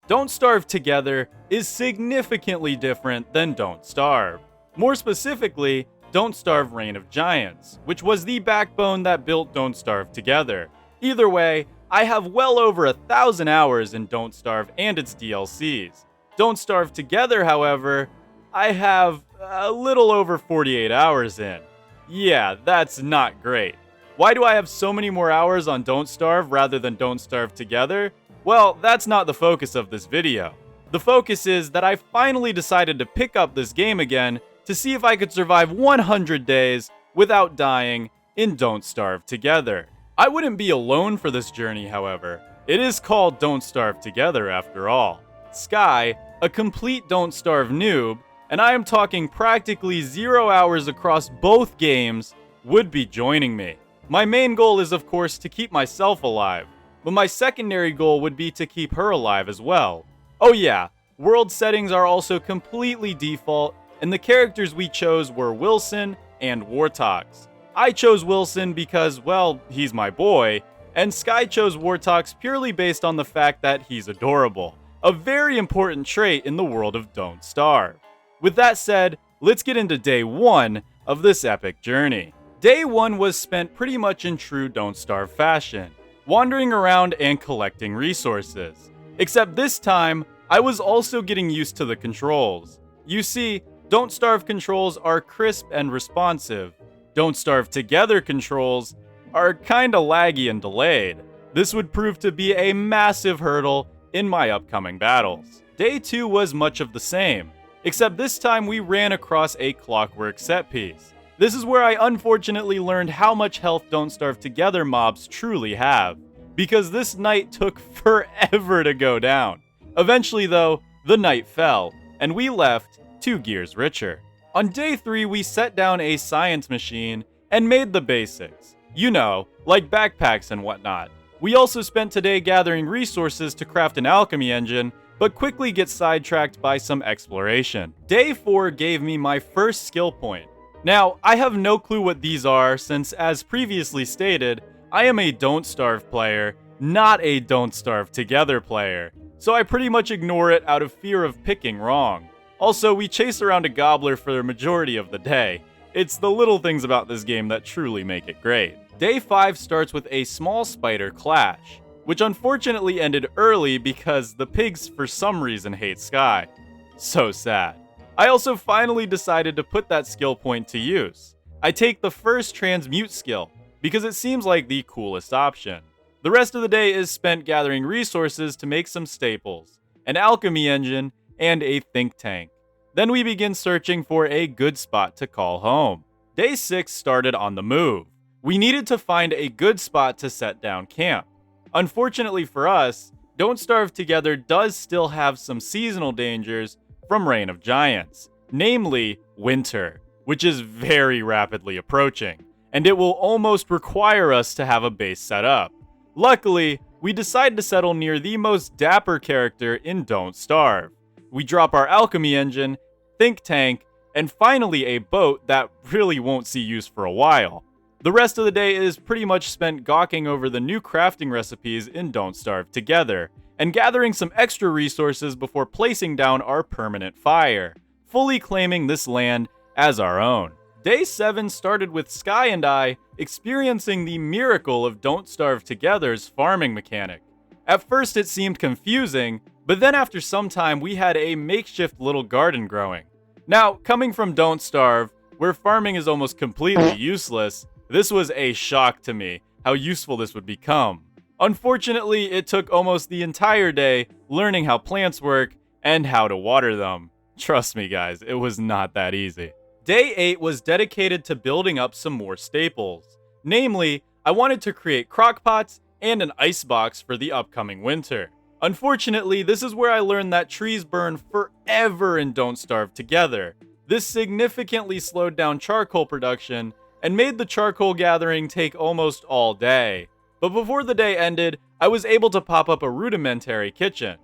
Don't Starve Together is significantly different than Don't Starve. More specifically, Don't Starve Reign of Giants, which was the backbone that built Don't Starve Together. Either way, I have well over 1,000 hours in Don't Starve and its DLCs. Don't Starve Together, however, I have a little over 48 hours in. Yeah, that's not great. Why do I have so many more hours on Don't Starve rather than Don't Starve Together? Well, that's not the focus of this video. The focus is that I finally decided to pick up this game again to see if I could survive 100 days without dying in Don't Starve Together. I wouldn't be alone for this journey, however. It is called Don't Starve Together after all. Sky, a complete Don't Starve noob, and I am talking practically 0 hours across both games, would be joining me. My main goal is of course to keep myself alive, but my secondary goal would be to keep her alive as well. Oh yeah, world settings are also completely default, and the characters we chose were Wilson and Wartox. I chose Wilson because, well, he's my boy, and Sky chose Wartox purely based on the fact that he's adorable, a very important trait in the world of Don't Starve. With that said, let's get into day 1 of this epic journey. Day 1 was spent pretty much in true Don't Starve fashion, wandering around and collecting resources. Except this time, I was also getting used to the controls. You see, Don't Starve controls are crisp and responsive. Don't Starve Together controls are kinda laggy and delayed. This would prove to be a massive hurdle in my upcoming battles. Day 2 was much of the same, except this time we ran across a clockwork set piece. This is where I unfortunately learned how much health Don't Starve Together mobs truly have, because this night took forever to go down. Eventually though, the night fell, and we left 2 gears richer. On day 3 we set down a science machine and made the basics. You know, like backpacks and whatnot. We also spent today gathering resources to craft an alchemy engine, but quickly get sidetracked by some exploration. Day 4 gave me my first skill point. Now, I have no clue what these are since, as previously stated, I am a Don't Starve player, not a Don't Starve Together player, so I pretty much ignore it out of fear of picking wrong. Also, we chase around a gobbler for the majority of the day. It's the little things about this game that truly make it great. Day 5 starts with a small spider clash, which unfortunately ended early because the pigs for some reason hate Sky. So sad. I also finally decided to put that skill point to use. I take the first transmute skill, because it seems like the coolest option. The rest of the day is spent gathering resources to make some staples, an alchemy engine, and a think tank. Then we begin searching for a good spot to call home. Day 6 started on the move. We needed to find a good spot to set down camp. Unfortunately for us, Don't Starve Together does still have some seasonal dangers from Reign of Giants, namely winter, which is very rapidly approaching, and it will almost require us to have a base set up. Luckily, we decide to settle near the most dapper character in Don't Starve. We drop our alchemy engine, think tank, and finally a boat that really won't see use for a while. The rest of the day is pretty much spent gawking over the new crafting recipes in Don't Starve Together, and gathering some extra resources before placing down our permanent fire, fully claiming this land as our own. Day 7 started with Sky and I experiencing the miracle of Don't Starve Together's farming mechanic. At first it seemed confusing, but then after some time we had a makeshift little garden growing. Now, coming from Don't Starve, where farming is almost completely useless, this was a shock to me, how useful this would become. Unfortunately, it took almost the entire day learning how plants work and how to water them. Trust me guys, it was not that easy. Day 8 was dedicated to building up some more staples. Namely, I wanted to create crockpots and an icebox for the upcoming winter. Unfortunately, this is where I learned that trees burn forever in Don't Starve Together. This significantly slowed down charcoal production and made the charcoal gathering take almost all day. But before the day ended, I was able to pop up a rudimentary kitchen.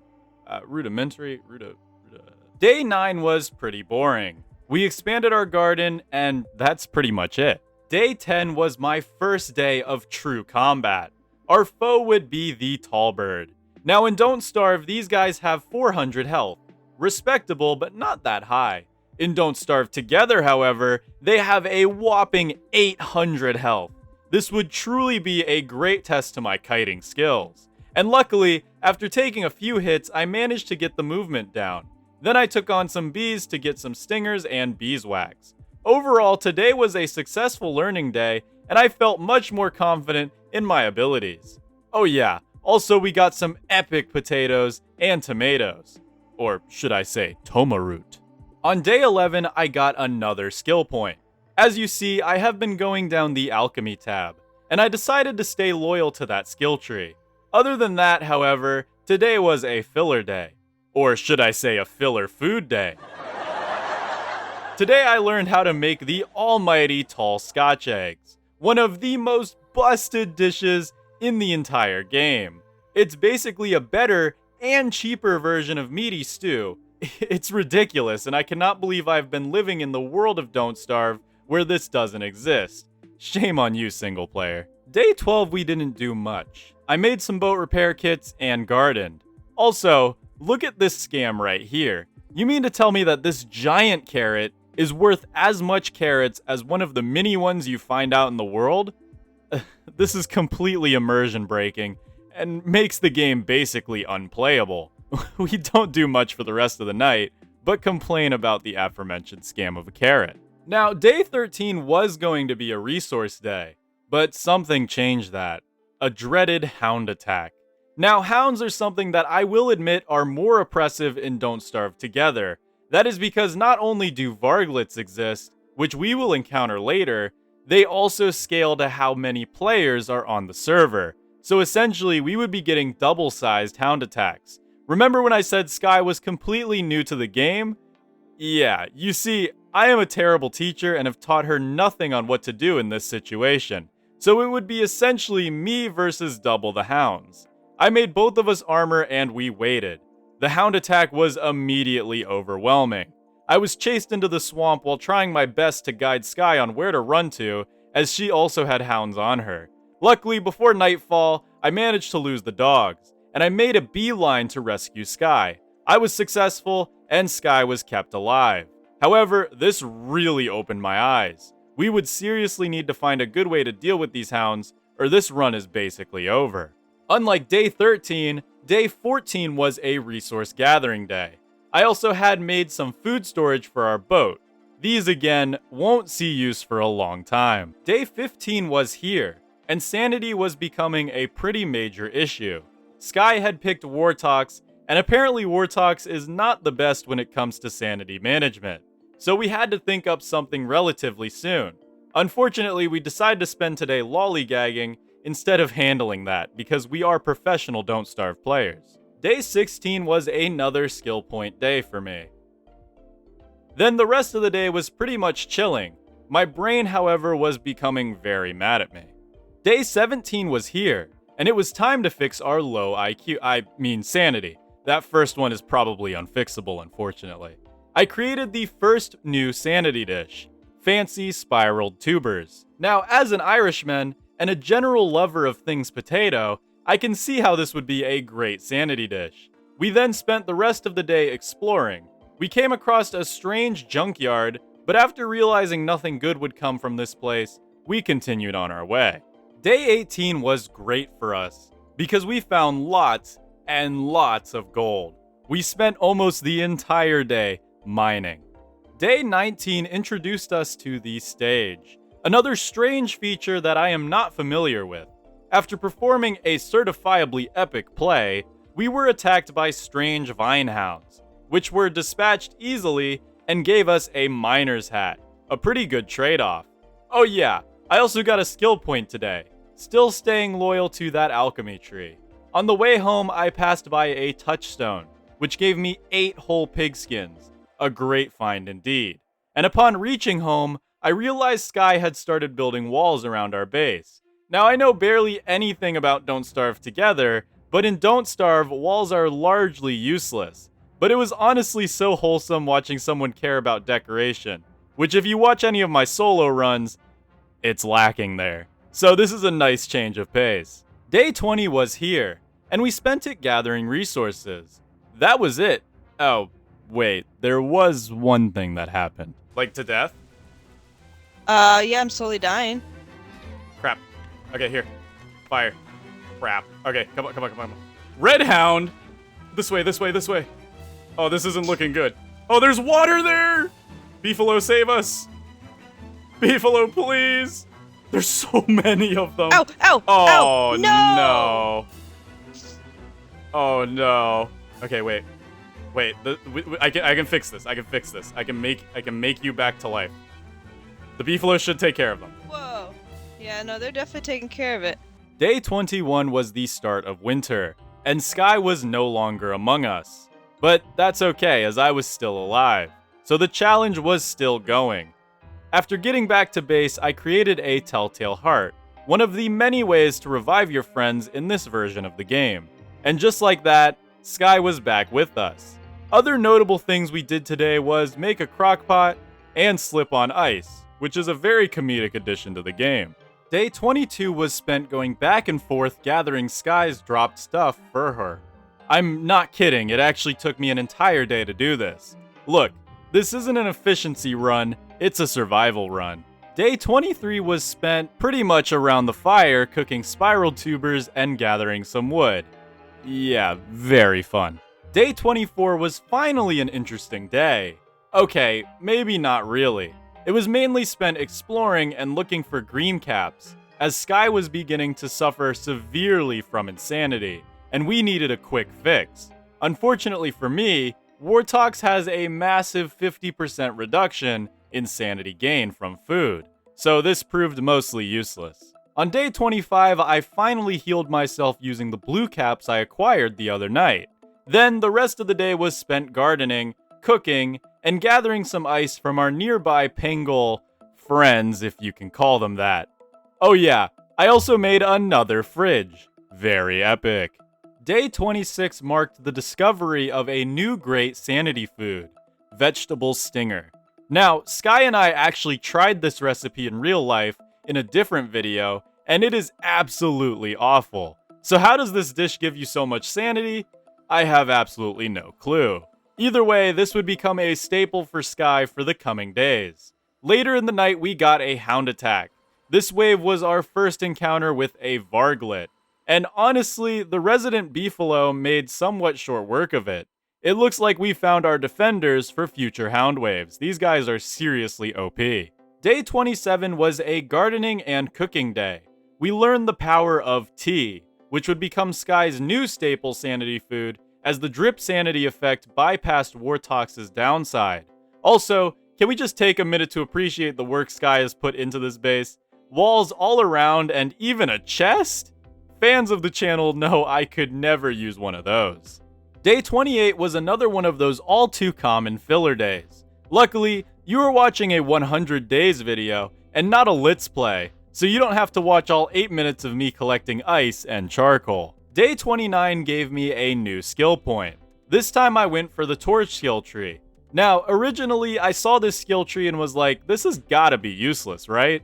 Day 9 was pretty boring. We expanded our garden, and that's pretty much it. Day 10 was my first day of true combat. Our foe would be the tall bird. Now in Don't Starve, these guys have 400 health. Respectable, but not that high. In Don't Starve Together, however, they have a whopping 800 health. This would truly be a great test to my kiting skills. And luckily, after taking a few hits, I managed to get the movement down. Then I took on some bees to get some stingers and beeswax. Overall, today was a successful learning day, and I felt much more confident in my abilities. Oh yeah, also we got some epic potatoes and tomatoes. Or should I say, toma root. On day 11, I got another skill point. As you see, I have been going down the alchemy tab, and I decided to stay loyal to that skill tree. Other than that, however, today was a filler day. Or should I say a filler food day. Today I learned how to make the almighty tall Scotch eggs, one of the most busted dishes in the entire game. It's basically a better and cheaper version of meaty stew. It's ridiculous, and I cannot believe I've been living in the world of Don't Starve where this doesn't exist. Shame on you, single player. Day 12 we didn't do much. I made some boat repair kits and gardened. Also, look at this scam right here. You mean to tell me that this giant carrot is worth as much carrots as one of the mini ones you find out in the world? This is completely immersion breaking and makes the game basically unplayable. We don't do much for the rest of the night, but complain about the aforementioned scam of a carrot. Now, day 13 was going to be a resource day, but something changed that. A dreaded hound attack. Now, hounds are something that I will admit are more oppressive in Don't Starve Together. That is because not only do varglets exist, which we will encounter later, they also scale to how many players are on the server. So essentially, we would be getting double-sized hound attacks. Remember when I said Sky was completely new to the game? Yeah, you see, I am a terrible teacher and have taught her nothing on what to do in this situation. So it would be essentially me versus double the hounds. I made both of us armor and we waited. The hound attack was immediately overwhelming. I was chased into the swamp while trying my best to guide Sky on where to run to, as she also had hounds on her. Luckily, before nightfall, I managed to lose the dogs, and I made a beeline to rescue Sky. I was successful, and Sky was kept alive. However, this really opened my eyes. We would seriously need to find a good way to deal with these hounds, or this run is basically over. Unlike day 13, day 14 was a resource gathering day. I also had made some food storage for our boat. These again won't see use for a long time. Day 15 was here, and sanity was becoming a pretty major issue. Sky had picked Wartox, and apparently Wartox is not the best when it comes to sanity management. So we had to think up something relatively soon. Unfortunately, we decided to spend today lollygagging instead of handling that, because we are professional Don't Starve players. Day 16 was another skill point day for me. Then the rest of the day was pretty much chilling. My brain, however, was becoming very mad at me. Day 17 was here, and it was time to fix our low sanity. That first one is probably unfixable, unfortunately. I created the first new sanity dish, fancy spiraled tubers. Now, as an Irishman, and a general lover of things potato, I can see how this would be a great sanity dish. We then spent the rest of the day exploring. We came across a strange junkyard, but after realizing nothing good would come from this place, we continued on our way. Day 18 was great for us, because we found lots and lots of gold. We spent almost the entire day mining. Day 19 introduced us to the stage, another strange feature that I am not familiar with. After performing a certifiably epic play, we were attacked by strange vine hounds, which were dispatched easily and gave us a miner's hat, a pretty good trade-off. Oh yeah, I also got a skill point today, still staying loyal to that alchemy tree. On the way home, I passed by a touchstone, which gave me 8 whole pigskins, a great find indeed. And upon reaching home, I realized Sky had started building walls around our base. Now I know barely anything about Don't Starve Together, but in Don't Starve, walls are largely useless. But it was honestly so wholesome watching someone care about decoration, which if you watch any of my solo runs, it's lacking there. So this is a nice change of pace. Day 20 was here, and we spent it gathering resources. That was it. Oh, wait, there was one thing that happened. Like to death? Yeah, I'm slowly dying. Crap. Okay, here. Fire. Crap. Okay, come on. Red Hound! This way. Oh, this isn't looking good. Oh, there's water there! Beefalo, save us! Beefalo, please! There's so many of them. Ow! Oh, Ow! no! Oh, no. Okay, wait. I can fix this. I can make you back to life. The Beefalo should take care of them. Whoa. Yeah, no, they're definitely taking care of it. Day 21 was the start of winter, and Sky was no longer among us. But that's okay, as I was still alive, so the challenge was still going. After getting back to base, I created a Telltale Heart, one of the many ways to revive your friends in this version of the game. And just like that, Sky was back with us. Other notable things we did today was make a crockpot and slip on ice, which is a very comedic addition to the game. Day 22 was spent going back and forth gathering Sky's dropped stuff for her. I'm not kidding, it actually took me an entire day to do this. Look, this isn't an efficiency run, it's a survival run. Day 23 was spent pretty much around the fire cooking spiral tubers and gathering some wood. Yeah, very fun. Day 24 was finally an interesting day. Okay, maybe not really. It was mainly spent exploring and looking for green caps, as Sky was beginning to suffer severely from insanity, and we needed a quick fix. Unfortunately for me, Wartox has a massive 50% reduction in sanity gain from food, so this proved mostly useless. On day 25, I finally healed myself using the blue caps I acquired the other night. Then the rest of the day was spent gardening, cooking, and gathering some ice from our nearby Pangol friends, if you can call them that. Oh yeah, I also made another fridge. Very epic. Day 26 marked the discovery of a new great sanity food, vegetable stinger. Now, Sky and I actually tried this recipe in real life in a different video, and it is absolutely awful. So how does this dish give you so much sanity? I have absolutely no clue. Either way, this would become a staple for Sky for the coming days. Later in the night, we got a hound attack. This wave was our first encounter with a Varglet. And honestly, the resident Beefalo made somewhat short work of it. It looks like we found our defenders for future hound waves. These guys are seriously OP. Day 27 was a gardening and cooking day. We learned the power of tea, which would become Sky's new staple sanity food, as the drip sanity effect bypassed Wartox's downside. Also, can we just take a minute to appreciate the work Sky has put into this base? Walls all around and even a chest? Fans of the channel know I could never use one of those. Day 28 was another one of those all too common filler days. Luckily, you are watching a 100 days video and not a Let's Play, so you don't have to watch all 8 minutes of me collecting ice and charcoal. Day 29 gave me a new skill point. This time I went for the torch skill tree. Now, originally I saw this skill tree and was like, this has gotta be useless, right?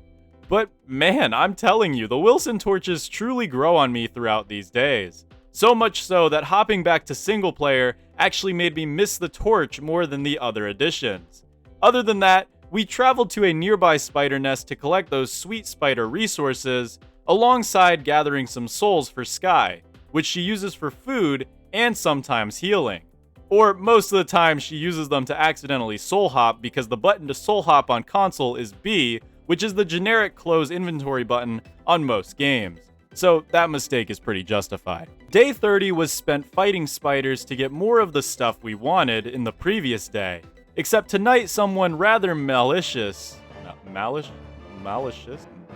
But man, I'm telling you, the Wilson torches truly grow on me throughout these days. So much so that hopping back to single player actually made me miss the torch more than the other additions. Other than that, we traveled to a nearby spider nest to collect those sweet spider resources, alongside gathering some souls for Sky, which she uses for food and sometimes healing. Or most of the time she uses them to accidentally soul hop because the button to soul hop on console is B, which is the generic close inventory button on most games. So that mistake is pretty justified. Day 30 was spent fighting spiders to get more of the stuff we wanted in the previous day. Except tonight someone rather malicious,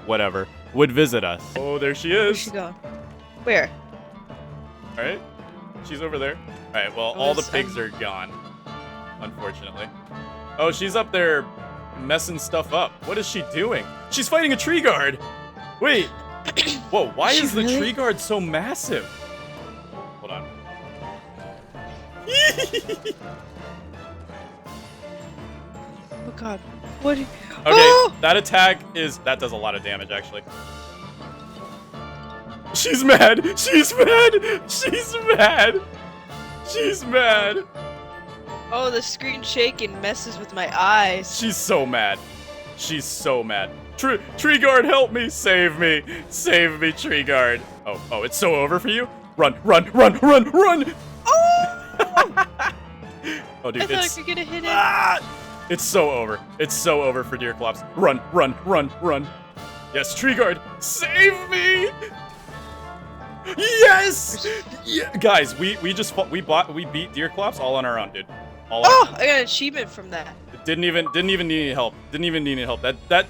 whatever, would visit us. Oh, there she is. Where's she going? Where? Alright, she's over there. Alright, well, all the pigs are gone, unfortunately. Oh, she's up there messing stuff up. What is she doing? She's fighting a tree guard! Wait! Whoa, why is the tree guard so massive? Hold on. Oh god. What? Okay, Oh! that attack is... that does a lot of damage, actually. She's mad! She's mad! She's mad! She's mad! Oh, the screen shaking messes with my eyes. She's so mad. She's so mad. Tree guard, help me! Save me! Save me, tree guard! Oh, it's so over for you? Run! Oh! Oh, dude, I thought I could get a hit in. It's so over. It's so over for Deerclops. Run. Yes, tree guard, save me! Yes! Yeah, guys, we beat Deerclops all on our own, dude. Oh, I got an achievement from that. Didn't even need any help. That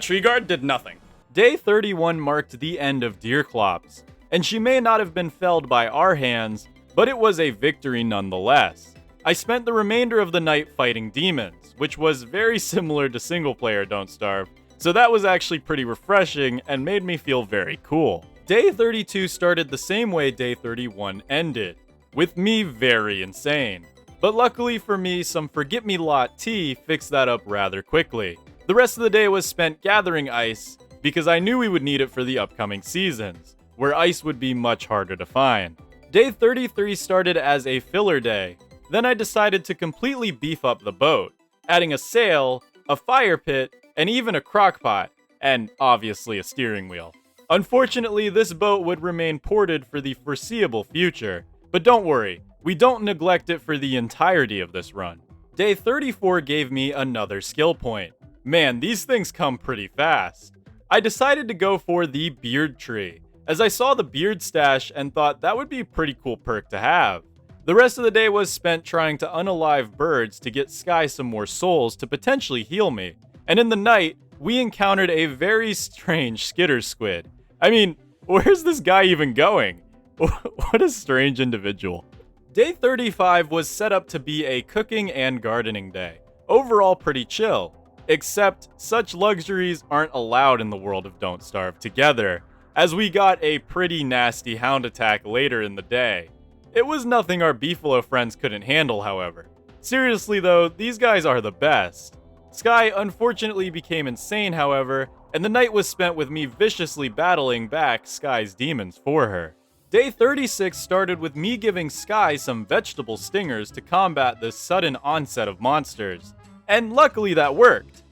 tree guard did nothing. Day 31 marked the end of Deerclops, and she may not have been felled by our hands, but it was a victory nonetheless. I spent the remainder of the night fighting demons, which was very similar to single player Don't Starve, so that was actually pretty refreshing and made me feel very cool. Day 32 started the same way Day 31 ended, with me very insane. But luckily for me, some forget-me-lot tea fixed that up rather quickly. The rest of the day was spent gathering ice, because I knew we would need it for the upcoming seasons, where ice would be much harder to find. Day 33 started as a filler day. Then I decided to completely beef up the boat, adding a sail, a fire pit, and even a crock pot, and obviously a steering wheel. Unfortunately, this boat would remain ported for the foreseeable future, but don't worry, we don't neglect it for the entirety of this run. Day 34 gave me another skill point. Man, these things come pretty fast. I decided to go for the beard tree, as I saw the beard stash and thought that would be a pretty cool perk to have. The rest of the day was spent trying to unalive birds to get Sky some more souls to potentially heal me, and in the night, we encountered a very strange skitter squid. I mean, where's this guy even going? What a strange individual. Day 35 was set up to be a cooking and gardening day. Overall pretty chill, except such luxuries aren't allowed in the world of Don't Starve together, as we got a pretty nasty hound attack later in the day. It was nothing our beefalo friends couldn't handle, however. Seriously though, these guys are the best. Sky unfortunately became insane, however, and the night was spent with me viciously battling back Sky's demons for her. Day 36 started with me giving Sky some vegetable stingers to combat this sudden onset of monsters, and luckily that worked.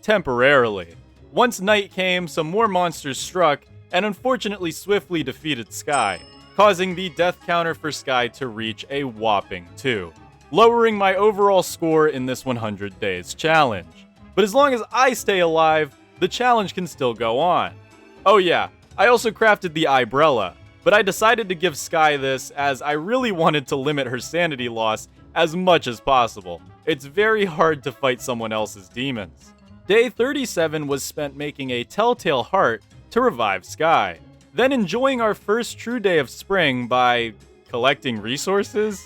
Temporarily. Once night came, some more monsters struck, and unfortunately swiftly defeated Sky, causing the death counter for Sky to reach a whopping 2, lowering my overall score in this 100 days challenge. But as long as I stay alive, the challenge can still go on. Oh yeah, I also crafted the Ibrella, but I decided to give Sky this as I really wanted to limit her sanity loss as much as possible. It's very hard to fight someone else's demons. Day 37 was spent making a telltale heart to revive Sky, then enjoying our first true day of spring by collecting resources?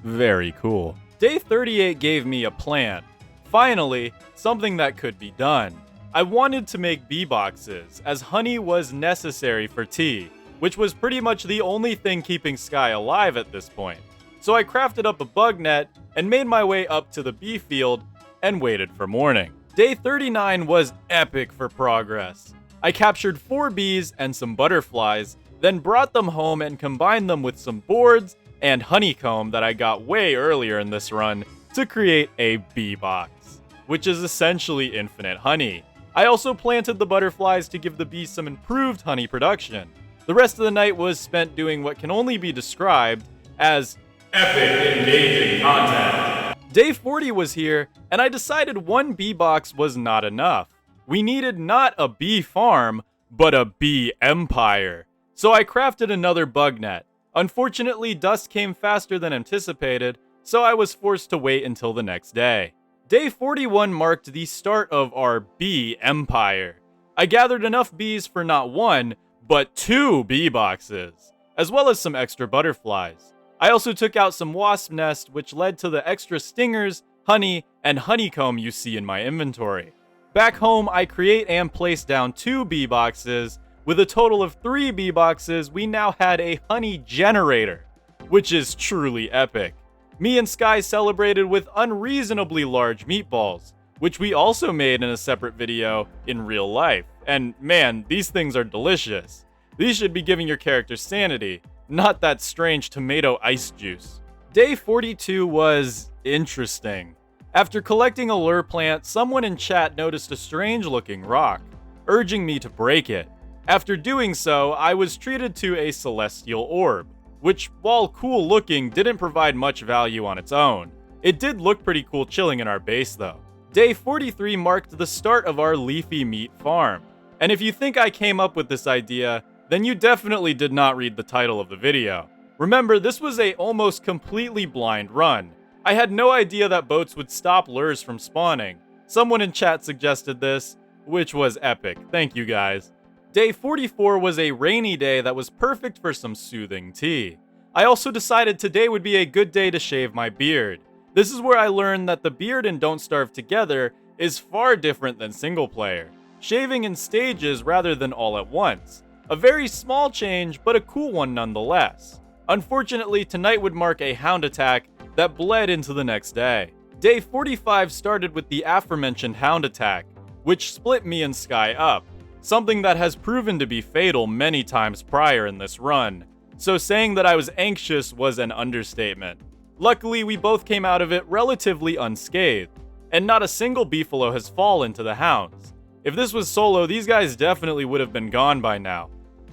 Very cool. Day 38 gave me a plan. Finally, something that could be done. I wanted to make bee boxes, as honey was necessary for tea, which was pretty much the only thing keeping Sky alive at this point. So I crafted up a bug net and made my way up to the bee field and waited for morning. Day 39 was epic for progress. I captured 4 bees and some butterflies, then brought them home and combined them with some boards and honeycomb that I got way earlier in this run to create a bee box, which is essentially infinite honey. I also planted the butterflies to give the bees some improved honey production. The rest of the night was spent doing what can only be described as epic engaging content. Day 40 was here, and I decided 1 bee box was not enough. We needed not a bee farm, but a bee empire. So I crafted another bug net. Unfortunately, dust came faster than anticipated, so I was forced to wait until the next day. Day 41 marked the start of our bee empire. I gathered enough bees for not 1, but 2 bee boxes, as well as some extra butterflies. I also took out some wasp nests, which led to the extra stingers, honey, and honeycomb you see in my inventory. Back home, I create and place down 2 bee boxes. With a total of 3 bee boxes, we now had a honey generator, which is truly epic. Me and Sky celebrated with unreasonably large meatballs, which we also made in a separate video in real life. And man, these things are delicious. These should be giving your character sanity, not that strange tomato ice juice. Day 42 was interesting. After collecting a lure plant, someone in chat noticed a strange looking rock, urging me to break it. After doing so, I was treated to a celestial orb, which, while cool looking, didn't provide much value on its own. It did look pretty cool chilling in our base though. Day 43 marked the start of our leafy meat farm. And if you think I came up with this idea, then you definitely did not read the title of the video. Remember, this was a almost completely blind run. I had no idea that boats would stop lures from spawning. Someone in chat suggested this, which was epic. Thank you guys. Day 44 was a rainy day that was perfect for some soothing tea. I also decided today would be a good day to shave my beard. This is where I learned that the beard in Don't Starve Together is far different than single player, shaving in stages rather than all at once. A very small change, but a cool one nonetheless. Unfortunately, tonight would mark a hound attack that bled into the next day. Day 45 started with the aforementioned hound attack, which split me and Sky up, something that has proven to be fatal many times prior in this run, so saying that I was anxious was an understatement. Luckily, we both came out of it relatively unscathed, and not a single beefalo has fallen to the hounds. If this was solo, these guys definitely would have been gone by now.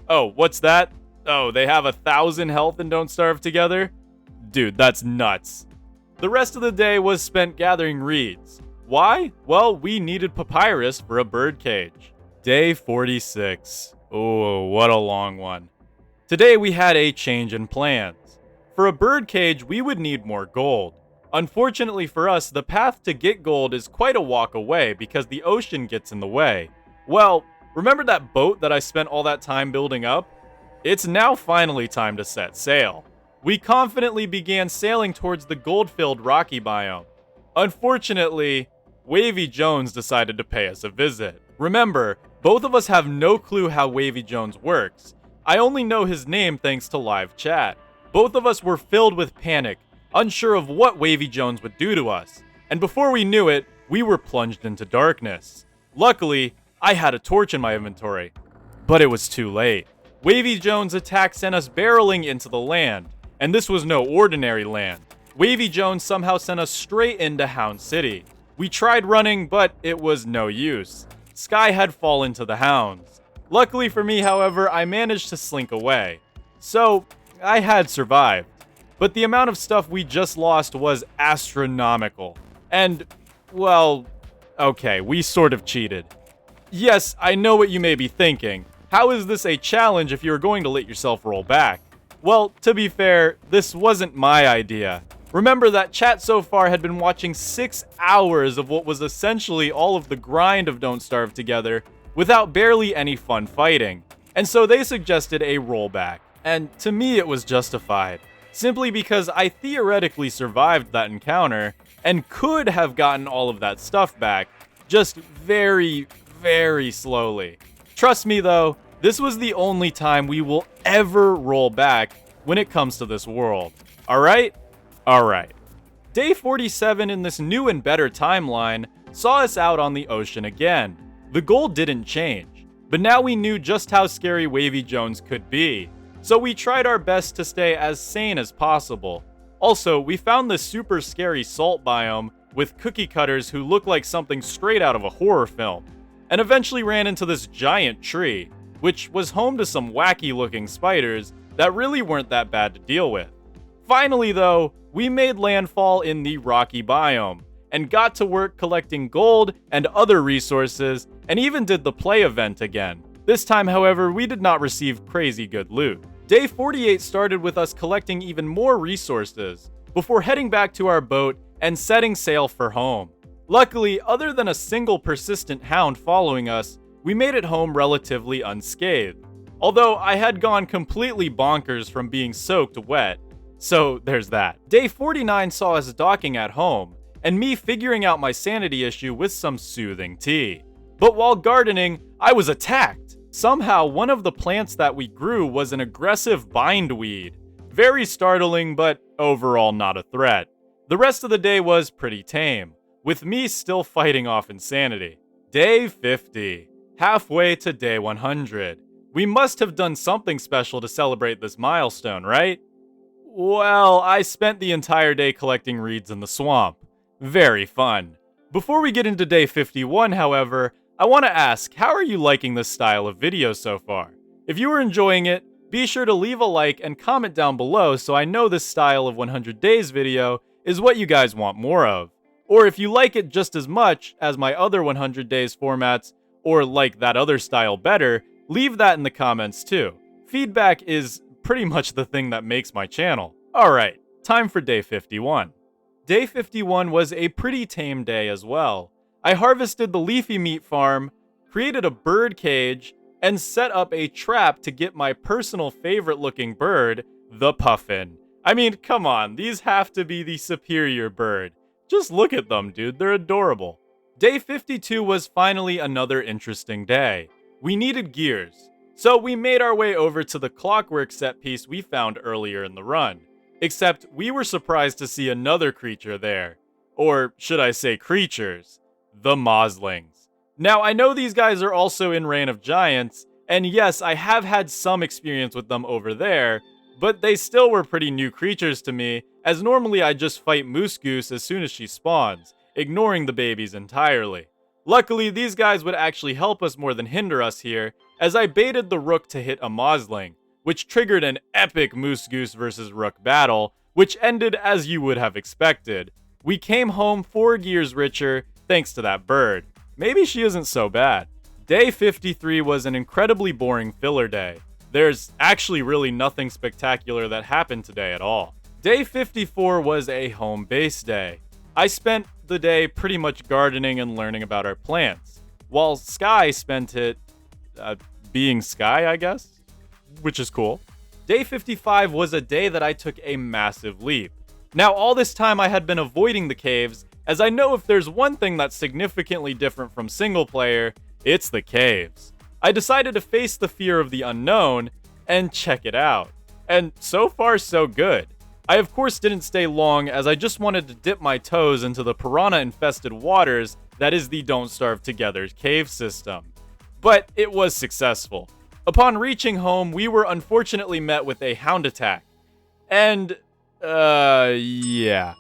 Oh, what's that? Oh, they have 1,000 health and Don't Starve Together? Dude, that's nuts. The rest of the day was spent gathering reeds. Why? Well, we needed papyrus for a bird cage. Day 46. Oh, what a long one. Today we had a change in plans. For a bird cage, we would need more gold. Unfortunately for us, the path to get gold is quite a walk away because the ocean gets in the way. Well, remember that boat that I spent all that time building up? It's now finally time to set sail. We confidently began sailing towards the gold-filled rocky biome. Unfortunately, Wavy Jones decided to pay us a visit. Remember, both of us have no clue how Wavy Jones works. I only know his name thanks to live chat. Both of us were filled with panic, unsure of what Wavy Jones would do to us, and before we knew it, we were plunged into darkness. Luckily, I had a torch in my inventory, but it was too late. Wavy Jones' attack sent us barreling into the land, and this was no ordinary land. Wavy Jones somehow sent us straight into Hound City. We tried running, but it was no use. Sky had fallen to the hounds. Luckily for me, however, I managed to slink away. So, I had survived. But the amount of stuff we just lost was astronomical. And, well, okay, we sort of cheated. Yes, I know what you may be thinking. How is this a challenge if you're going to let yourself roll back? Well, to be fair, this wasn't my idea. Remember that chat so far had been watching 6 hours of what was essentially all of the grind of Don't Starve Together without barely any fun fighting. And so they suggested a rollback. And to me it was justified. Simply because I theoretically survived that encounter and could have gotten all of that stuff back, just very, very slowly. Trust me though, this was the only time we will ever roll back when it comes to this world. Alright? Alright. Day 47 in this new and better timeline saw us out on the ocean again. The goal didn't change, but now we knew just how scary Wavy Jones could be, so we tried our best to stay as sane as possible. Also, we found this super scary salt biome with cookie cutters who look like something straight out of a horror film, and eventually ran into this giant tree, which was home to some wacky looking spiders that really weren't that bad to deal with. Finally though, we made landfall in the rocky biome, and got to work collecting gold and other resources, and even did the play event again. This time, however, we did not receive crazy good loot. Day 48 started with us collecting even more resources, before heading back to our boat and setting sail for home. Luckily, other than a single persistent hound following us, we made it home relatively unscathed. Although I had gone completely bonkers from being soaked wet. So there's that. Day 49 saw us docking at home, and me figuring out my sanity issue with some soothing tea. But while gardening, I was attacked. Somehow, one of the plants that we grew was an aggressive bindweed. Very startling, but overall not a threat. The rest of the day was pretty tame, with me still fighting off insanity. Day 50. Halfway to day 100. We must have done something special to celebrate this milestone, right? Well, I spent the entire day collecting reeds in the swamp. Very fun. Before we get into day 51, however, I want to ask, how are you liking this style of video so far? If you are enjoying it, be sure to leave a like and comment down below so I know this style of 100 days video is what you guys want more of. Or if you like it just as much as my other 100 days formats, or like that other style better, leave that in the comments too. Feedback is pretty much the thing that makes my channel. Alright, time for day 51. Day 51 was a pretty tame day as well. I harvested the leafy meat farm, created a bird cage, and set up a trap to get my personal favorite looking bird, the puffin. I mean, come on, these have to be the superior bird. Just look at them, dude, they're adorable. Day 52 was finally another interesting day. We needed gears, so we made our way over to the clockwork set piece we found earlier in the run. Except we were surprised to see another creature there. Or should I say creatures? The Moslings. Now, I know these guys are also in Reign of Giants, and yes, I have had some experience with them over there, but they still were pretty new creatures to me, as normally I just fight Moose Goose as soon as she spawns, ignoring the babies entirely. Luckily, these guys would actually help us more than hinder us here, as I baited the Rook to hit a Mosling, which triggered an epic Moose Goose versus Rook battle, which ended as you would have expected. We came home 4 gears richer, thanks to that bird. Maybe she isn't so bad. Day 53 was an incredibly boring filler day. There's actually really nothing spectacular that happened today at all. Day 54 was a home base day. I spent the day pretty much gardening and learning about our plants, while Sky spent it being Sky, I guess, which is cool. Day 55 was a day that I took a massive leap. Now, all this time I had been avoiding the caves, as I know if there's one thing that's significantly different from single player, it's the caves. I decided to face the fear of the unknown and check it out. And so far, so good. I of course didn't stay long, as I just wanted to dip my toes into the piranha-infested waters that is the Don't Starve Together cave system. But it was successful. Upon reaching home, we were unfortunately met with a hound attack. And, yeah.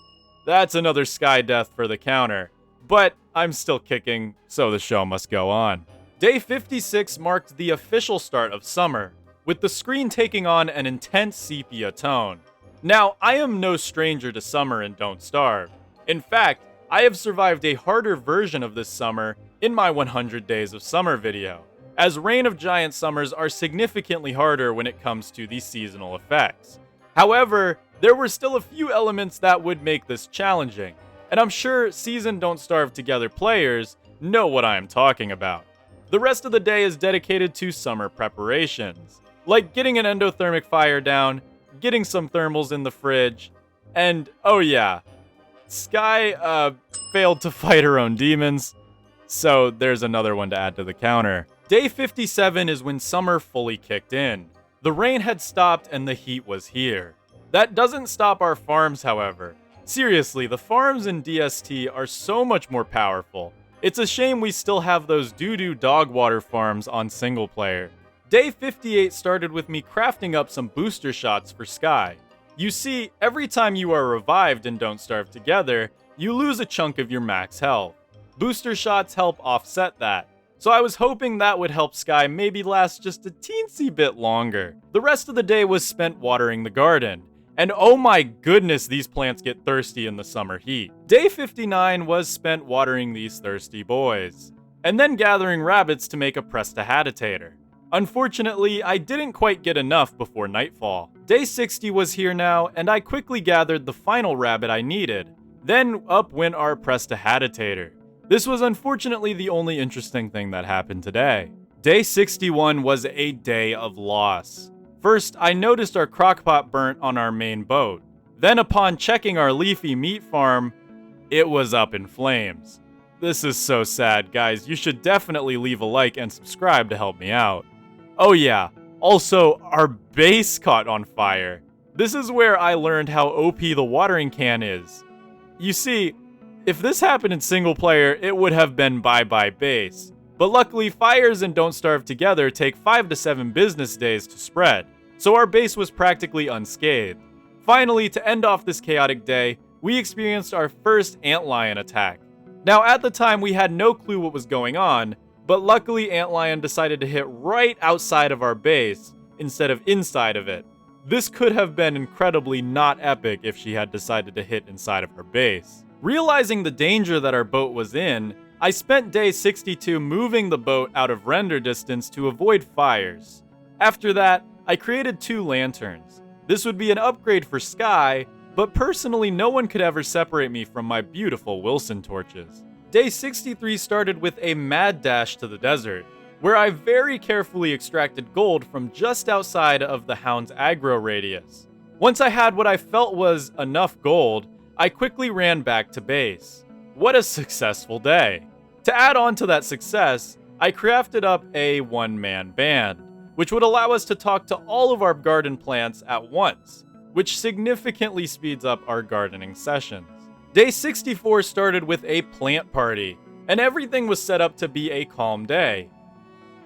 That's another Sky death for the counter. But I'm still kicking, so the show must go on. Day 56 marked the official start of summer, with the screen taking on an intense sepia tone. Now, I am no stranger to summer in Don't Starve. In fact, I have survived a harder version of this summer in my 100 Days of Summer video, as Reign of Giant summers are significantly harder when it comes to the seasonal effects. However, there were still a few elements that would make this challenging, and I'm sure seasoned Don't Starve Together players know what I am talking about. The rest of the day is dedicated to summer preparations, like getting an endothermic fire down, getting some thermals in the fridge, and oh yeah, Sky failed to fight her own demons, so there's another one to add to the counter. Day 57 is when summer fully kicked in. The rain had stopped and the heat was here. That doesn't stop our farms, however. Seriously, the farms in DST are so much more powerful. It's a shame we still have those doo-doo dog water farms on single player. Day 58 started with me crafting up some booster shots for Sky. You see, every time you are revived in Don't Starve Together, you lose a chunk of your max health. Booster shots help offset that, so I was hoping that would help Sky maybe last just a teensy bit longer. The rest of the day was spent watering the garden, and oh my goodness, these plants get thirsty in the summer heat. Day 59 was spent watering these thirsty boys, and then gathering rabbits to make a prestidigitator. Unfortunately, I didn't quite get enough before nightfall. Day 60 was here now, and I quickly gathered the final rabbit I needed. Then up went our prestidigitator. This was unfortunately the only interesting thing that happened today. Day 61 was a day of loss. First, I noticed our crockpot burnt on our main boat. Then upon checking our leafy meat farm, it was up in flames. This is so sad, guys. You should definitely leave a like and subscribe to help me out. Oh yeah, also our base caught on fire. This is where I learned how OP the watering can is. You see, if this happened in single player, it would have been bye-bye base. But luckily, fires and Don't Starve together take 5 to 7 business days to spread, so our base was practically unscathed. Finally, to end off this chaotic day, we experienced our first antlion attack. Now, at the time, we had no clue what was going on, but luckily antlion decided to hit right outside of our base instead of inside of it. This could have been incredibly not epic if she had decided to hit inside of her base. Realizing the danger that our boat was in, I spent day 62 moving the boat out of render distance to avoid fires. After that, I created 2 lanterns. This would be an upgrade for Sky, but personally no one could ever separate me from my beautiful Wilson torches. Day 63 started with a mad dash to the desert, where I very carefully extracted gold from just outside of the Hound's aggro radius. Once I had what I felt was enough gold, I quickly ran back to base. What a successful day! To add on to that success, I crafted up a one-man band, which would allow us to talk to all of our garden plants at once, which significantly speeds up our gardening sessions. Day 64 started with a plant party, and everything was set up to be a calm day.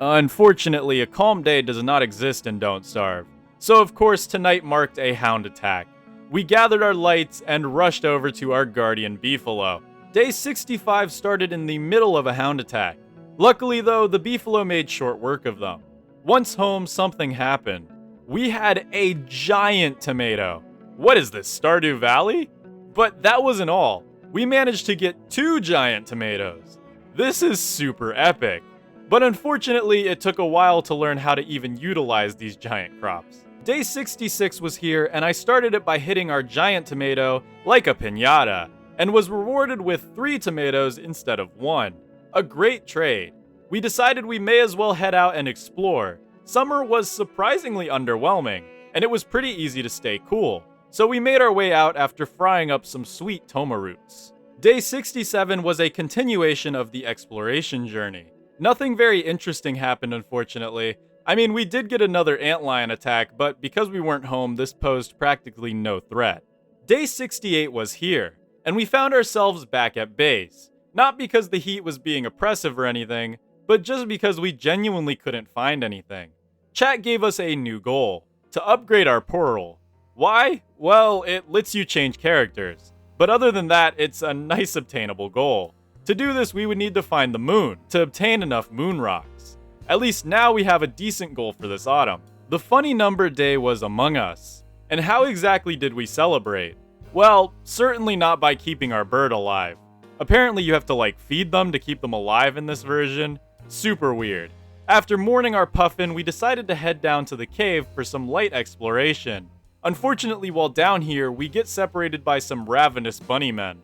Unfortunately, a calm day does not exist in Don't Starve, so of course tonight marked a hound attack. We gathered our lights and rushed over to our guardian beefalo. Day 65 started in the middle of a hound attack. Luckily though, the beefalo made short work of them. Once home, something happened. We had a giant tomato. What is this, Stardew Valley? But that wasn't all. We managed to get 2 giant tomatoes. This is super epic. But unfortunately, it took a while to learn how to even utilize these giant crops. Day 66 was here, and I started it by hitting our giant tomato like a piñata, and was rewarded with 3 tomatoes instead of 1. A great trade. We decided we may as well head out and explore. Summer was surprisingly underwhelming, and it was pretty easy to stay cool. So we made our way out after frying up some sweet toma roots. Day 67 was a continuation of the exploration journey. Nothing very interesting happened, unfortunately. I mean, we did get another antlion attack, but because we weren't home, this posed practically no threat. Day 68 was here, and we found ourselves back at base. Not because the heat was being oppressive or anything, but just because we genuinely couldn't find anything. Chat gave us a new goal, to upgrade our portal. Why? Well, it lets you change characters. But other than that, it's a nice obtainable goal. To do this, we would need to find the moon, to obtain enough moon rocks. At least now we have a decent goal for this autumn. The funny number day was Among Us. And how exactly did we celebrate? Well, certainly not by keeping our bird alive. Apparently you have to feed them to keep them alive in this version. Super weird. After mourning our puffin, we decided to head down to the cave for some light exploration. Unfortunately, while down here, we get separated by some ravenous bunny men.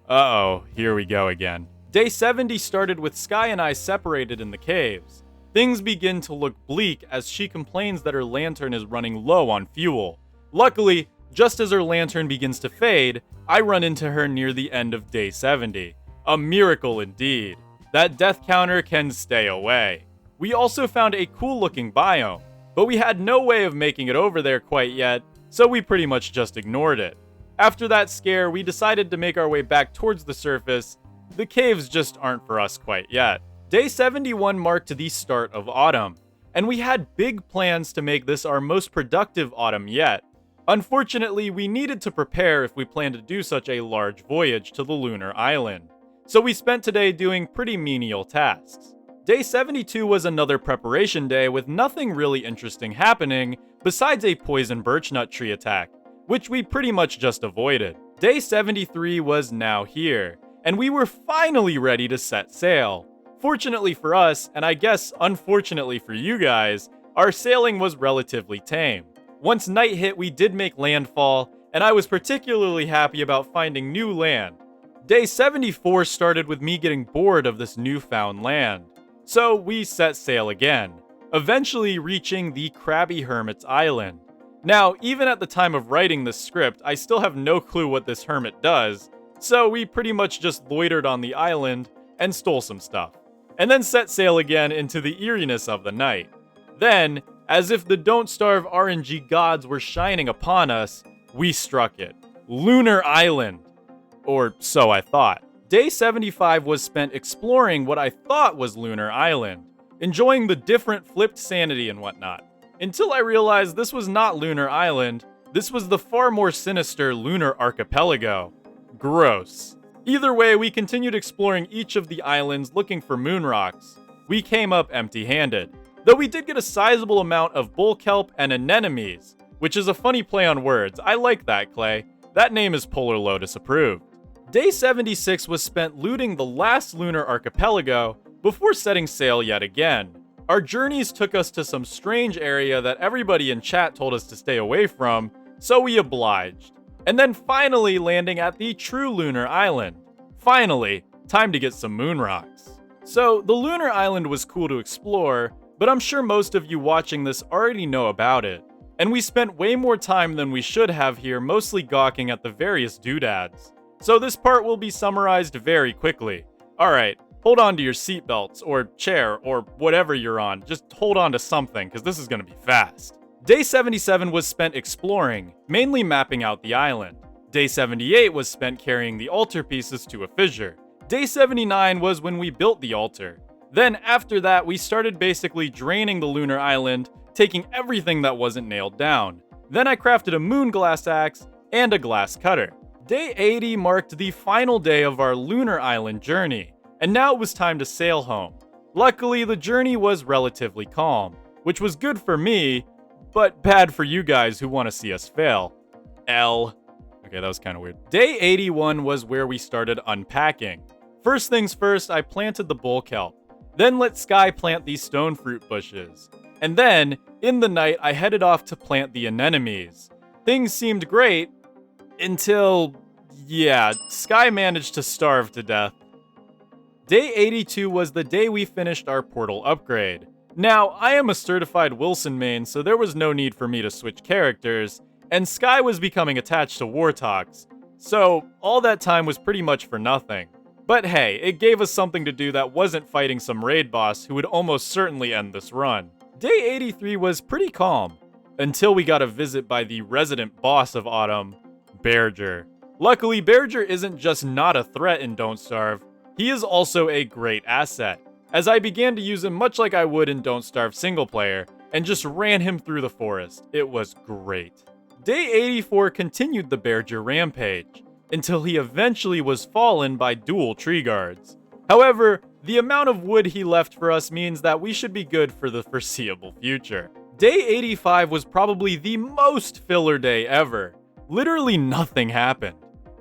Uh-oh, here we go again. Day 70 started with Sky and I separated in the caves. Things begin to look bleak as she complains that her lantern is running low on fuel. Luckily, just as her lantern begins to fade, I run into her near the end of day 70. A miracle indeed. That death counter can stay away. We also found a cool looking biome, but we had no way of making it over there quite yet, so we pretty much just ignored it. After that scare, we decided to make our way back towards the surface. The caves just aren't for us quite yet. Day 71 marked the start of autumn, and we had big plans to make this our most productive autumn yet. Unfortunately, we needed to prepare if we planned to do such a large voyage to the lunar island. So we spent today doing pretty menial tasks. Day 72 was another preparation day with nothing really interesting happening besides a poison birchnut tree attack, which we pretty much just avoided. Day 73 was now here, and we were finally ready to set sail. Fortunately for us, and I guess unfortunately for you guys, our sailing was relatively tame. Once night hit, we did make landfall, and I was particularly happy about finding new land. Day 74 started with me getting bored of this newfound land. So we set sail again, eventually reaching the Krabby Hermit's Island. Now, even at the time of writing this script, I still have no clue what this hermit does, so we pretty much just loitered on the island and stole some stuff, and then set sail again into the eeriness of the night. Then, as if the Don't Starve RNG gods were shining upon us, we struck it. Lunar Island. Or so I thought. Day 75 was spent exploring what I thought was Lunar Island, enjoying the different flipped sanity and whatnot, until I realized this was not Lunar Island, this was the far more sinister Lunar Archipelago. Gross. Either way, we continued exploring each of the islands looking for moon rocks. We came up empty-handed, though we did get a sizable amount of bull kelp and anemones, which is a funny play on words. I like that, Clay. That name is Polarlotus approved. Day 76 was spent looting the last lunar archipelago before setting sail yet again. Our journeys took us to some strange area that everybody in chat told us to stay away from, so we obliged. And then finally landing at the true lunar island. Finally, time to get some moon rocks. So the lunar island was cool to explore, but I'm sure most of you watching this already know about it. And we spent way more time than we should have here mostly gawking at the various doodads. So this part will be summarized very quickly. Alright, hold on to your seatbelts, or chair, or whatever you're on. Just hold on to something, because this is going to be fast. Day 77 was spent exploring, mainly mapping out the island. Day 78 was spent carrying the altar pieces to a fissure. Day 79 was when we built the altar. Then after that, we started basically draining the lunar island, taking everything that wasn't nailed down. Then I crafted a moon glass axe and a glass cutter. Day 80 marked the final day of our lunar island journey, and now it was time to sail home. Luckily, the journey was relatively calm, which was good for me, but bad for you guys who want to see us fail. Okay, that was kind of weird. Day 81 was where we started unpacking. First things first, I planted the bull kelp, then let Sky plant these stone fruit bushes. And then, in the night, I headed off to plant the anemones. Things seemed great, until, yeah, Sky managed to starve to death. Day 82 was the day we finished our portal upgrade. Now, I am a certified Wilson main, so there was no need for me to switch characters, and Sky was becoming attached to Wartox, so all that time was pretty much for nothing. But hey, it gave us something to do that wasn't fighting some raid boss who would almost certainly end this run. Day 83 was pretty calm, until we got a visit by the resident boss of Autumn, Berger. Luckily, Berger isn't just not a threat in Don't Starve, he is also a great asset, as I began to use him much like I would in Don't Starve singleplayer, and just ran him through the forest. It was great. Day 84 continued the Berger rampage, until he eventually was fallen by dual tree guards. However, the amount of wood he left for us means that we should be good for the foreseeable future. Day 85 was probably the most filler day ever. Literally nothing happened.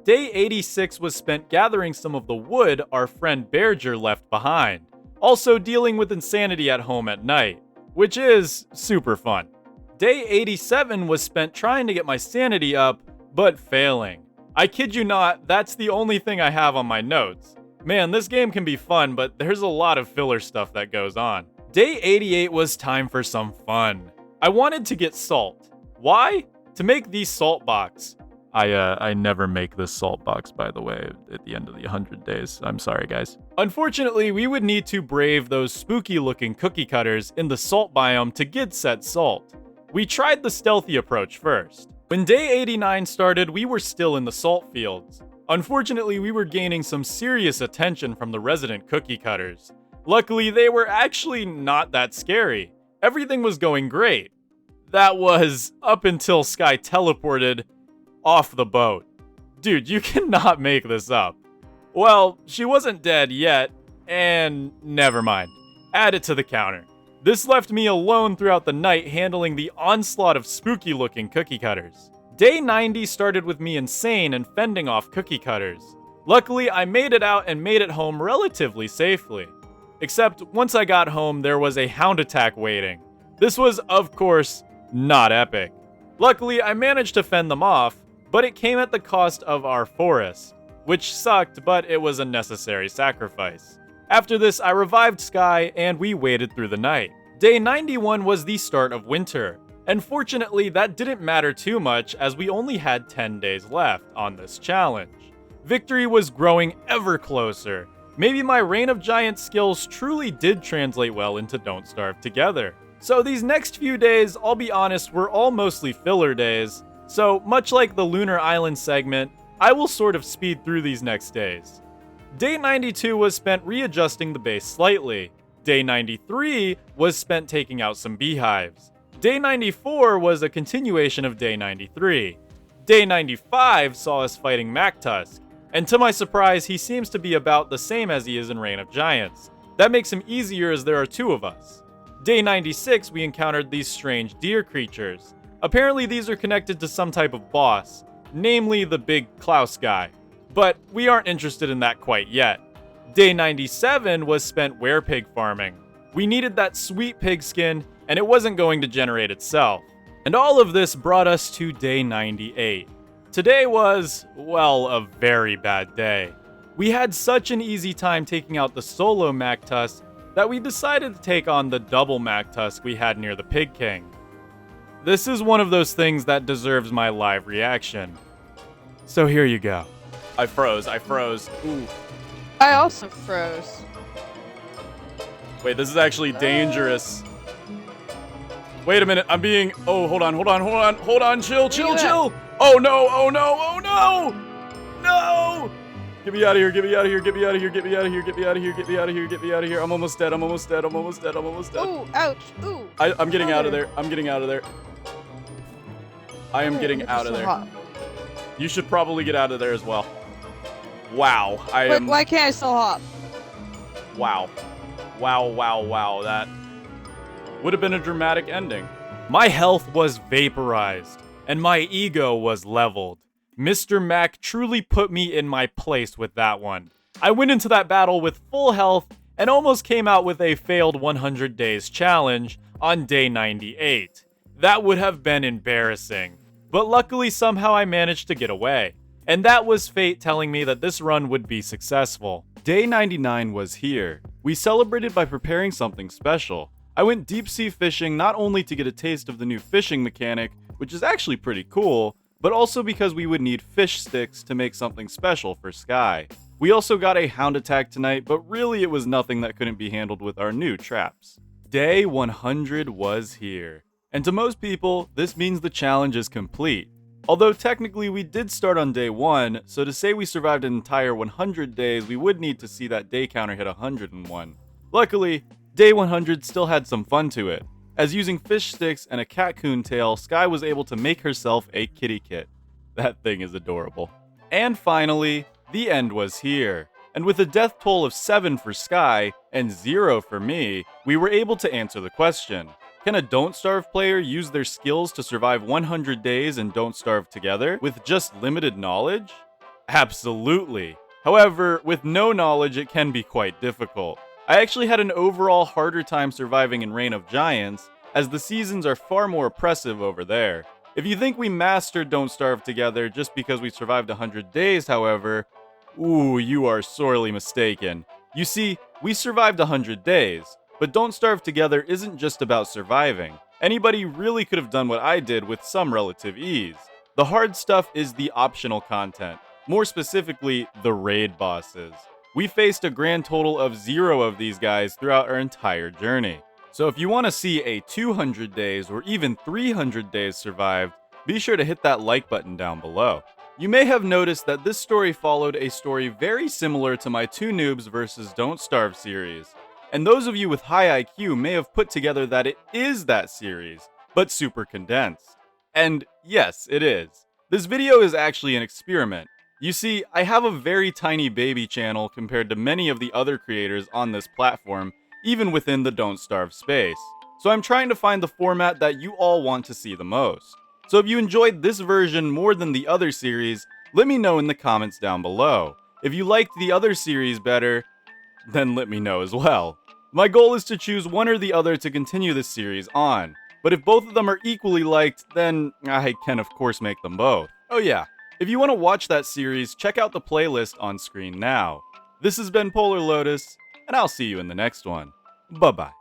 Day 86 was spent gathering some of the wood our friend Berger left behind, also dealing with insanity at home at night, which is super fun. Day 87 was spent trying to get my sanity up, but failing. I kid you not, that's the only thing I have on my notes. Man, this game can be fun, but there's a lot of filler stuff that goes on. Day 88 was time for some fun. I wanted to get salt. Why? To make these salt box. I never make this salt box, by the way, at the end of the 100 days. I'm sorry, guys. Unfortunately, we would need to brave those spooky-looking cookie cutters in the salt biome to get set salt. We tried the stealthy approach first. When day 89 started, we were still in the salt fields. Unfortunately, we were gaining some serious attention from the resident cookie cutters. Luckily, they were actually not that scary. Everything was going great. That was up until Sky teleported off the boat. Dude, you cannot make this up. Well, she wasn't dead yet, and never mind. Add it to the counter. This left me alone throughout the night handling the onslaught of spooky-looking cookie cutters. Day 90 started with me insane and fending off cookie cutters. Luckily, I made it out and made it home relatively safely. Except, once I got home, there was a hound attack waiting. This was, of course, not epic. Luckily, I managed to fend them off, but it came at the cost of our forest, which sucked, but it was a necessary sacrifice. After this, I revived Sky, and we waited through the night. Day 91 was the start of winter, and fortunately, that didn't matter too much as we only had 10 days left on this challenge. Victory was growing ever closer. Maybe my Reign of Giants skills truly did translate well into Don't Starve together. So these next few days, I'll be honest, were all mostly filler days, so much like the Lunar Island segment, I will sort of speed through these next days. Day 92 was spent readjusting the base slightly. Day 93 was spent taking out some beehives. Day 94 was a continuation of Day 93. Day 95 saw us fighting Mactusk, and to my surprise, he seems to be about the same as he is in Reign of Giants. That makes him easier as there are two of us. Day 96, we encountered these strange deer creatures. Apparently these are connected to some type of boss, namely the big Klaus guy. But we aren't interested in that quite yet. Day 97 was spent werepig farming. We needed that sweet pig skin, and it wasn't going to generate itself. And all of this brought us to day 98. Today was, well, a very bad day. We had such an easy time taking out the solo Mactusk that we decided to take on the double Mactusk we had near the Pig King. This is one of those things that deserves my live reaction. So here you go. I froze. Ooh. I also froze. Wait, this is actually dangerous. Wait a minute, I'm being... Oh, hold on, chill. Oh no. No! Get me out of here. I'm almost dead. Ooh, ouch, ooh. I'm getting out of there. I am getting out of there. Hot. You should probably get out of there as well. Wow, Why can't I still hop? Wow. That would have been a dramatic ending. My health was vaporized, and my ego was leveled. Mr. Mac truly put me in my place with that one. I went into that battle with full health and almost came out with a failed 100 days challenge on day 98. That would have been embarrassing, but luckily somehow I managed to get away. And that was fate telling me that this run would be successful. Day 99 was here. We celebrated by preparing something special. I went deep sea fishing not only to get a taste of the new fishing mechanic, which is actually pretty cool, but also because we would need fish sticks to make something special for Sky. We also got a hound attack tonight, but really it was nothing that couldn't be handled with our new traps. Day 100 was here. And to most people, this means the challenge is complete. Although technically we did start on day 1, so to say we survived an entire 100 days, we would need to see that day counter hit 101. Luckily, day 100 still had some fun to it, as using fish sticks and a cat-coon tail, Sky was able to make herself a kitty kit. That thing is adorable. And finally, the end was here. And with a death toll of 7 for Sky, and 0 for me, we were able to answer the question. Can a Don't Starve player use their skills to survive 100 days and don't starve together with just limited knowledge? Absolutely. However, with no knowledge it can be quite difficult. I actually had an overall harder time surviving in Reign of Giants, as the seasons are far more oppressive over there. If you think we mastered Don't Starve together just because we survived 100 days, however, ooh, you are sorely mistaken. You see, we survived 100 days. But Don't Starve Together isn't just about surviving. Anybody really could have done what I did with some relative ease. The hard stuff is the optional content, more specifically, the raid bosses. We faced a grand total of 0 of these guys throughout our entire journey. So if you want to see a 200 days or even 300 days survived, be sure to hit that like button down below. You may have noticed that this story followed a story very similar to my 2 Noobs vs Don't Starve series. And those of you with high IQ may have put together that it is that series, but super condensed. And yes, it is. This video is actually an experiment. You see, I have a very tiny baby channel compared to many of the other creators on this platform, even within the Don't Starve space. So I'm trying to find the format that you all want to see the most. So if you enjoyed this version more than the other series, let me know in the comments down below. If you liked the other series better, then let me know as well. My goal is to choose one or the other to continue this series on, but if both of them are equally liked, then I can of course make them both. Oh yeah, if you want to watch that series, check out the playlist on screen now. This has been Polarlotus, and I'll see you in the next one. Bye bye.